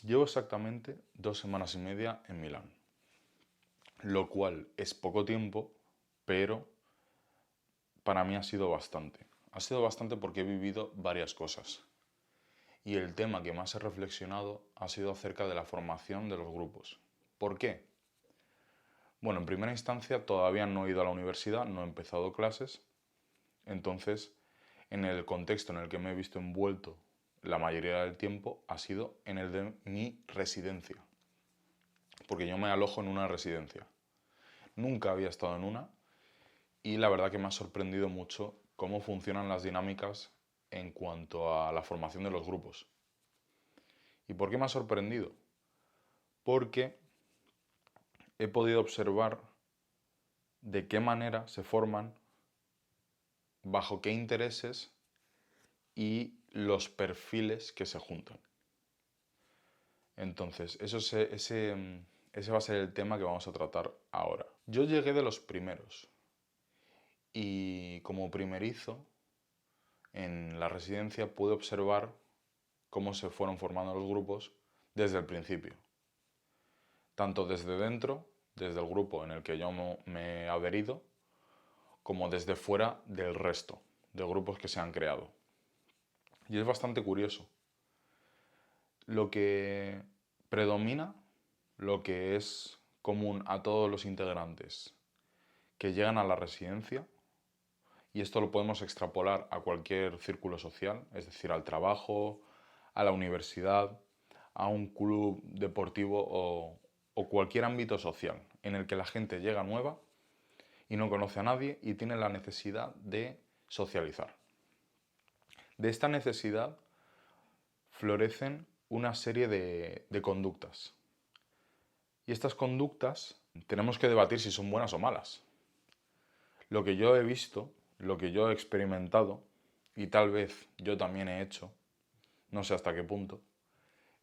Llevo exactamente 2 semanas y media en Milán, lo cual es poco tiempo, pero para mí ha sido bastante. Ha sido bastante porque he vivido varias cosas. Y el tema que más he reflexionado ha sido acerca de la formación de los grupos. ¿Por qué? Bueno, en primera instancia todavía no he ido a la universidad, no he empezado clases, entonces en el contexto en el que me he visto envuelto la mayoría del tiempo ha sido en el de mi residencia, porque yo me alojo en una residencia. Nunca había estado en una y la verdad que me ha sorprendido mucho cómo funcionan las dinámicas en cuanto a la formación de los grupos. ¿Y por qué me ha sorprendido? Porque he podido observar de qué manera se forman, bajo qué intereses y los perfiles que se juntan. Entonces, ese va a ser el tema que vamos a tratar ahora. Yo llegué de los primeros y como primerizo en la residencia pude observar cómo se fueron formando los grupos desde el principio. Tanto desde dentro, desde el grupo en el que yo me he adherido, como desde fuera del resto de grupos que se han creado. Y es bastante curioso. Lo que predomina, lo que es común a todos los integrantes que llegan a la residencia, y esto lo podemos extrapolar a cualquier círculo social, es decir, al trabajo, a la universidad, a un club deportivo o cualquier ámbito social en el que la gente llega nueva y no conoce a nadie y tiene la necesidad de socializar. De esta necesidad florecen una serie de conductas. Y estas conductas tenemos que debatir si son buenas o malas. Lo que yo he visto, lo que yo he experimentado, y tal vez yo también he hecho, no sé hasta qué punto,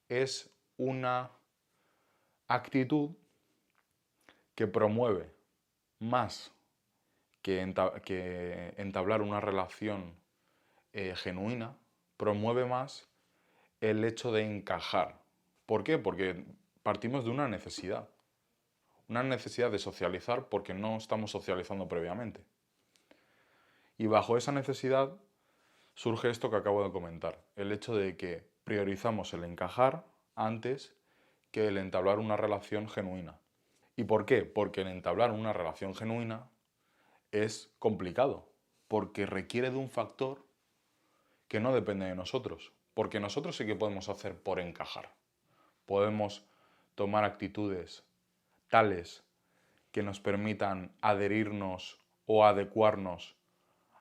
es una actitud que promueve más que entablar una relación genuina, promueve más el hecho de encajar. ¿Por qué? Porque partimos de una necesidad de socializar porque no estamos socializando previamente. Y bajo esa necesidad surge esto que acabo de comentar, el hecho de que priorizamos el encajar antes que el entablar una relación genuina. ¿Y por qué? Porque el entablar una relación genuina es complicado, porque requiere de un factor que no depende de nosotros, porque nosotros sí que podemos hacer por encajar. Podemos tomar actitudes tales que nos permitan adherirnos o adecuarnos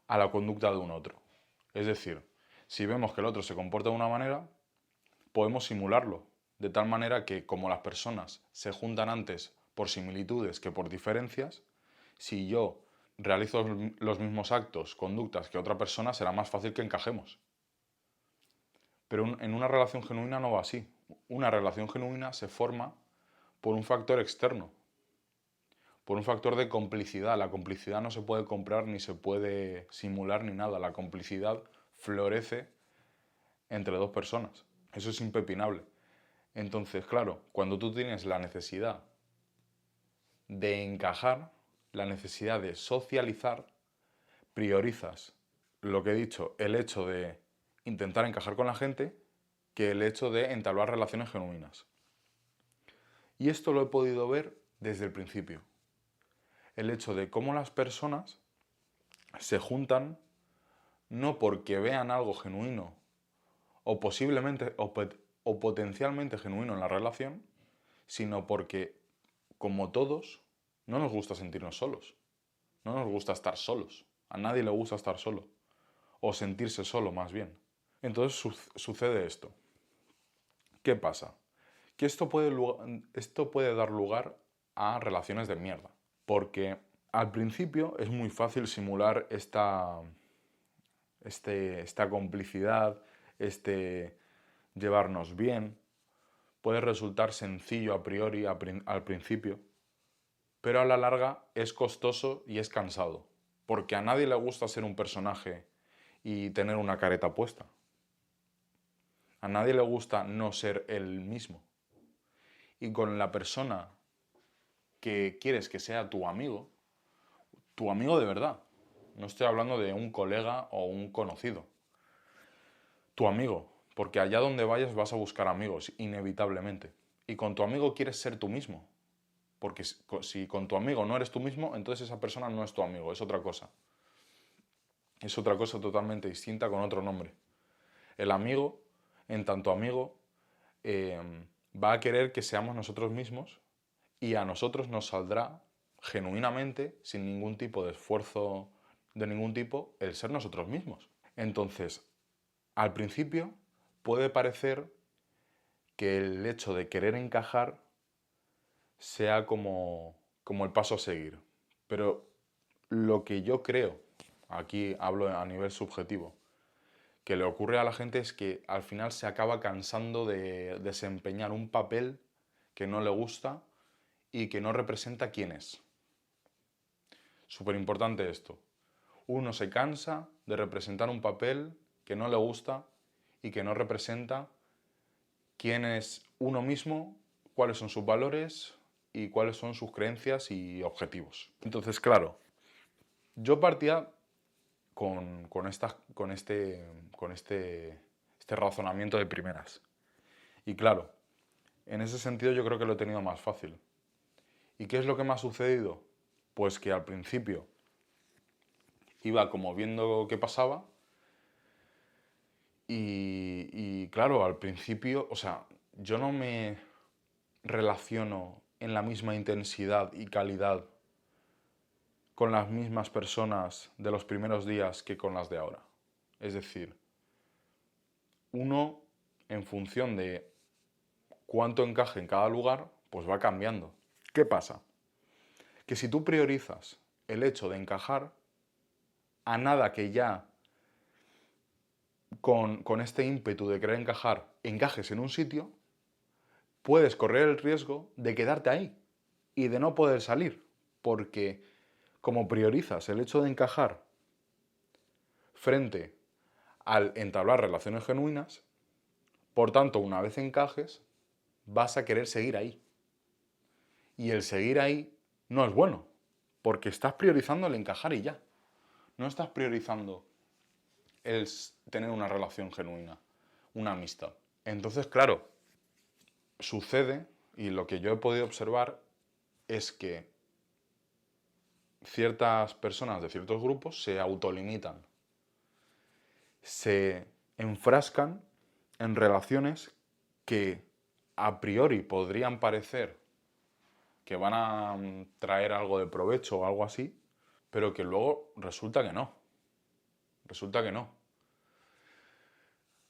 a la conducta de un otro. Es decir, si vemos que el otro se comporta de una manera, podemos simularlo, de tal manera que como las personas se juntan antes por similitudes que por diferencias, si yo realizo los mismos actos, conductas que otra persona, será más fácil que encajemos. Pero en una relación genuina no va así. Una relación genuina se forma por un factor externo, por un factor de complicidad. La complicidad no se puede comprar ni se puede simular ni nada. La complicidad florece entre dos personas. Eso es impepinable. Entonces, claro, cuando tú tienes la necesidad de encajar, la necesidad de socializar, priorizas lo que he dicho, el hecho de intentar encajar con la gente, que el hecho de entablar relaciones genuinas. Y esto lo he podido ver desde el principio. El hecho de cómo las personas se juntan no porque vean algo genuino o posiblemente o potencialmente genuino en la relación, sino porque, como todos, no nos gusta sentirnos solos. No nos gusta estar solos. A nadie le gusta estar solo. O sentirse solo, más bien. Entonces sucede esto. ¿Qué pasa? Que esto puede dar lugar a relaciones de mierda. Porque al principio es muy fácil simular esta complicidad, este llevarnos bien. Puede resultar sencillo a priori, al principio, pero a la larga es costoso y es cansado. Porque a nadie le gusta ser un personaje y tener una careta puesta. A nadie le gusta no ser él mismo. y con la persona que quieres que sea tu amigo de verdad. No estoy hablando de un colega o un conocido. Tu amigo, porque allá donde vayas vas a buscar amigos, inevitablemente. Y con tu amigo quieres ser tú mismo. Porque si con tu amigo no eres tú mismo, entonces esa persona no es tu amigo, es otra cosa. Es otra cosa totalmente distinta con otro nombre. El amigo, en tanto amigo, eh, va a querer que seamos nosotros mismos y a nosotros nos saldrá genuinamente, sin ningún tipo de esfuerzo de ningún tipo, el ser nosotros mismos. Entonces, al principio puede parecer que el hecho de querer encajar sea como el paso a seguir. Pero lo que yo creo, aquí hablo a nivel subjetivo, que le ocurre a la gente es que al final se acaba cansando de desempeñar un papel que no le gusta y que no representa quién es. Súper importante esto. Uno se cansa de representar un papel que no le gusta y que no representa quién es uno mismo, cuáles son sus valores y cuáles son sus creencias y objetivos. Entonces, claro, yo partía con este razonamiento de primeras. Y claro, en ese sentido yo creo que lo he tenido más fácil. ¿Y qué es lo que me ha sucedido? Pues que al principio iba como viendo qué pasaba y claro, al principio, o sea, yo no me relaciono en la misma intensidad y calidad con las mismas personas de los primeros días que con las de ahora. Es decir, uno, en función de cuánto encaje en cada lugar, pues va cambiando. ¿Qué pasa? Que si tú priorizas el hecho de encajar, a nada que ya con este ímpetu de querer encajar, encajes en un sitio, puedes correr el riesgo de quedarte ahí y de no poder salir, porque como priorizas el hecho de encajar frente al entablar relaciones genuinas, por tanto, una vez encajes, vas a querer seguir ahí. Y el seguir ahí no es bueno, porque estás priorizando el encajar y ya. No estás priorizando el tener una relación genuina, una amistad. Entonces, claro, sucede, y lo que yo he podido observar es que ciertas personas de ciertos grupos se autolimitan, se enfrascan en relaciones que a priori podrían parecer que van a traer algo de provecho o algo así, pero que luego resulta que no. Resulta que no.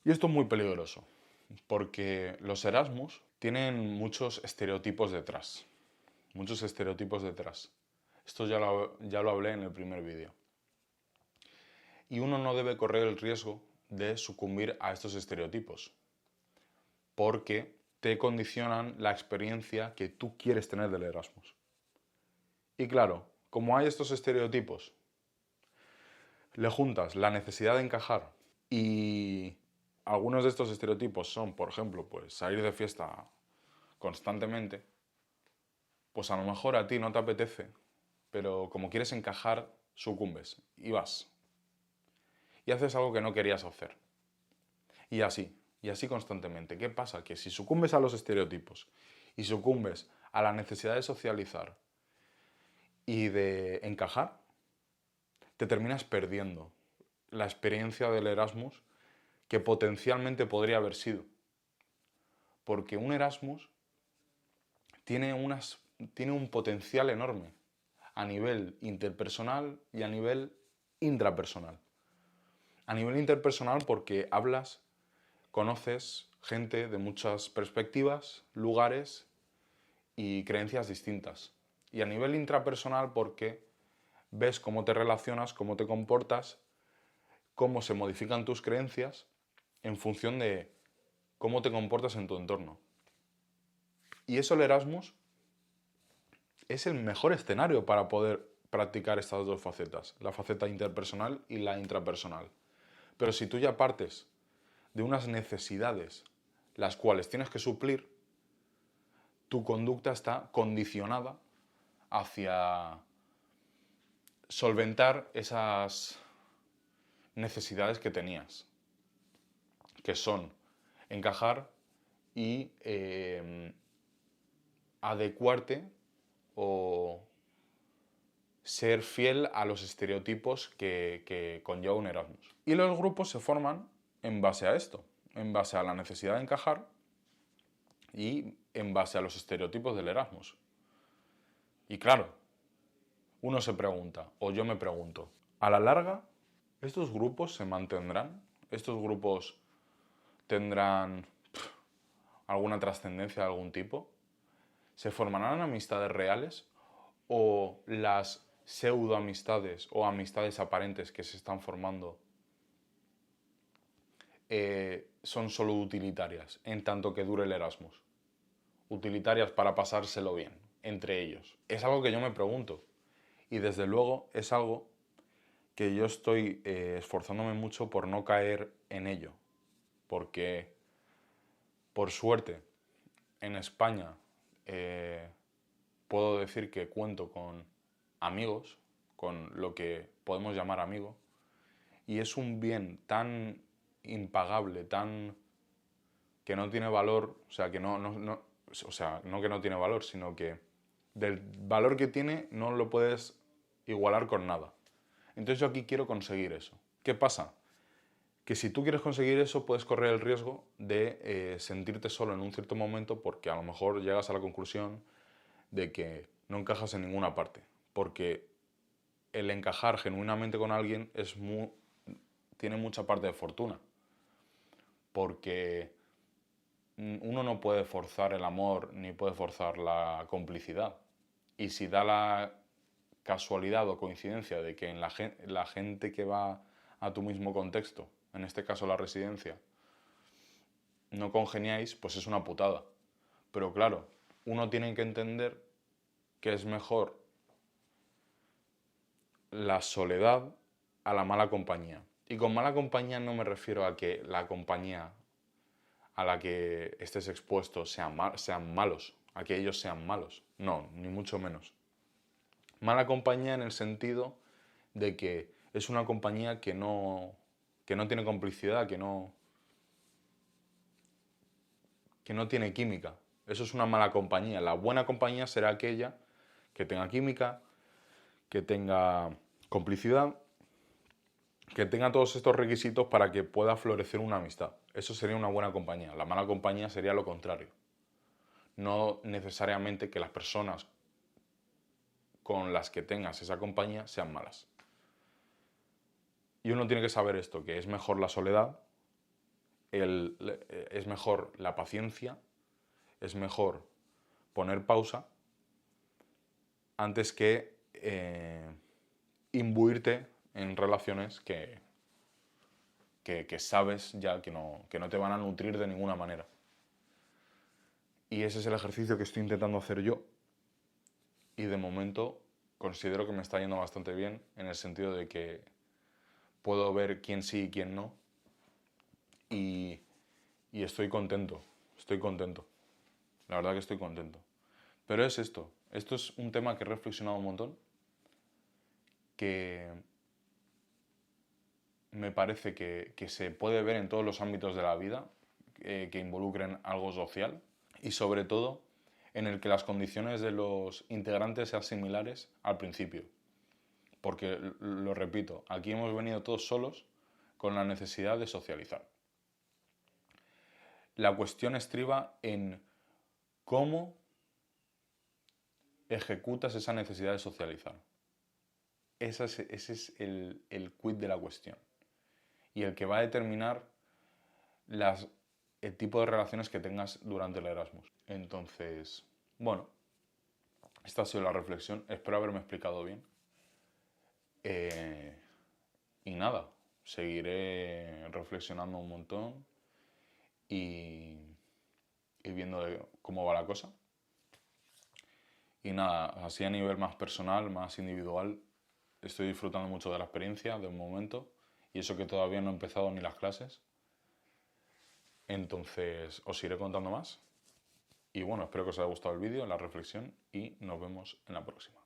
Y esto es muy peligroso, porque los Erasmus tienen muchos estereotipos detrás. Muchos estereotipos detrás. Esto ya lo hablé en el primer vídeo. Y uno no debe correr el riesgo de sucumbir a estos estereotipos, porque te condicionan la experiencia que tú quieres tener del Erasmus. Y claro, como hay estos estereotipos, le juntas la necesidad de encajar y algunos de estos estereotipos son, por ejemplo, pues salir de fiesta constantemente, pues a lo mejor a ti no te apetece, pero como quieres encajar, sucumbes y vas. Y haces algo que no querías hacer. Y así constantemente. ¿Qué pasa? Que si sucumbes a los estereotipos y sucumbes a la necesidad de socializar y de encajar, te terminas perdiendo la experiencia del Erasmus que potencialmente podría haber sido. Porque un Erasmus tiene un potencial enorme a nivel interpersonal y a nivel intrapersonal. A nivel interpersonal porque hablas, conoces gente de muchas perspectivas, lugares y creencias distintas. Y a nivel intrapersonal porque ves cómo te relacionas, cómo te comportas, cómo se modifican tus creencias en función de cómo te comportas en tu entorno. Y eso el Erasmus es el mejor escenario para poder practicar estas dos facetas, la faceta interpersonal y la intrapersonal. Pero si tú ya partes de unas necesidades las cuales tienes que suplir, tu conducta está condicionada hacia solventar esas necesidades que tenías, que son encajar y adecuarte o ser fiel a los estereotipos que conlleva un Erasmus. Y los grupos se forman en base a esto, en base a la necesidad de encajar y en base a los estereotipos del Erasmus. Y claro, uno se pregunta, o yo me pregunto, a la larga, ¿estos grupos se mantendrán? ¿Estos grupos tendrán alguna trascendencia de algún tipo? ¿Se formarán amistades reales o las pseudoamistades o amistades aparentes que se están formando son solo utilitarias en tanto que dure el Erasmus? Utilitarias para pasárselo bien entre ellos. Es algo que yo me pregunto y desde luego es algo que yo estoy esforzándome mucho por no caer en ello, porque por suerte en España puedo decir que cuento con amigos, con lo que podemos llamar amigo, y es un bien tan impagable, tan que no tiene valor, o sea, que no que no tiene valor, sino que del valor que tiene no lo puedes igualar con nada. Entonces yo aquí quiero conseguir eso. ¿Qué pasa? Que si tú quieres conseguir eso puedes correr el riesgo de sentirte solo en un cierto momento porque a lo mejor llegas a la conclusión de que no encajas en ninguna parte. Porque el encajar genuinamente con alguien tiene mucha parte de fortuna. Porque uno no puede forzar el amor ni puede forzar la complicidad. Y si da la casualidad o coincidencia de que en la gente que va a tu mismo contexto, en este caso la residencia, no congeniáis, pues es una putada. Pero claro, uno tiene que entender que es mejor la soledad a la mala compañía. Y con mala compañía no me refiero a que la compañía a la que estés expuesto sean malos, a que ellos sean malos. No, ni mucho menos. Mala compañía en el sentido de que es una compañía que no tiene complicidad, que no tiene química. Eso es una mala compañía. La buena compañía será aquella que tenga química, que tenga complicidad, que tenga todos estos requisitos para que pueda florecer una amistad. Eso sería una buena compañía. La mala compañía sería lo contrario. No necesariamente que las personas con las que tengas esa compañía sean malas. Y uno tiene que saber esto, que es mejor la soledad, es mejor la paciencia, es mejor poner pausa antes que imbuirte en relaciones que sabes ya que no te van a nutrir de ninguna manera. Y ese es el ejercicio que estoy intentando hacer yo. Y de momento considero que me está yendo bastante bien en el sentido de que puedo ver quién sí y quién no. Y estoy contento. La verdad que estoy contento. Pero es esto. Esto es un tema que he reflexionado un montón. Que me parece que se puede ver en todos los ámbitos de la vida que involucren algo social y sobre todo en el que las condiciones de los integrantes sean similares al principio. Porque, lo repito, aquí hemos venido todos solos con la necesidad de socializar. La cuestión estriba en cómo ejecutas esa necesidad de socializar. Ese es el quid de la cuestión. Y el que va a determinar el tipo de relaciones que tengas durante el Erasmus. Entonces, bueno, esta ha sido la reflexión. Espero haberme explicado bien. Y nada, seguiré reflexionando un montón y viendo cómo va la cosa. Y nada, así a nivel más personal, más individual, estoy disfrutando mucho de la experiencia de un momento y eso que todavía no he empezado ni las clases. Entonces os iré contando más Y bueno, espero que os haya gustado el vídeo, la reflexión y nos vemos en la próxima.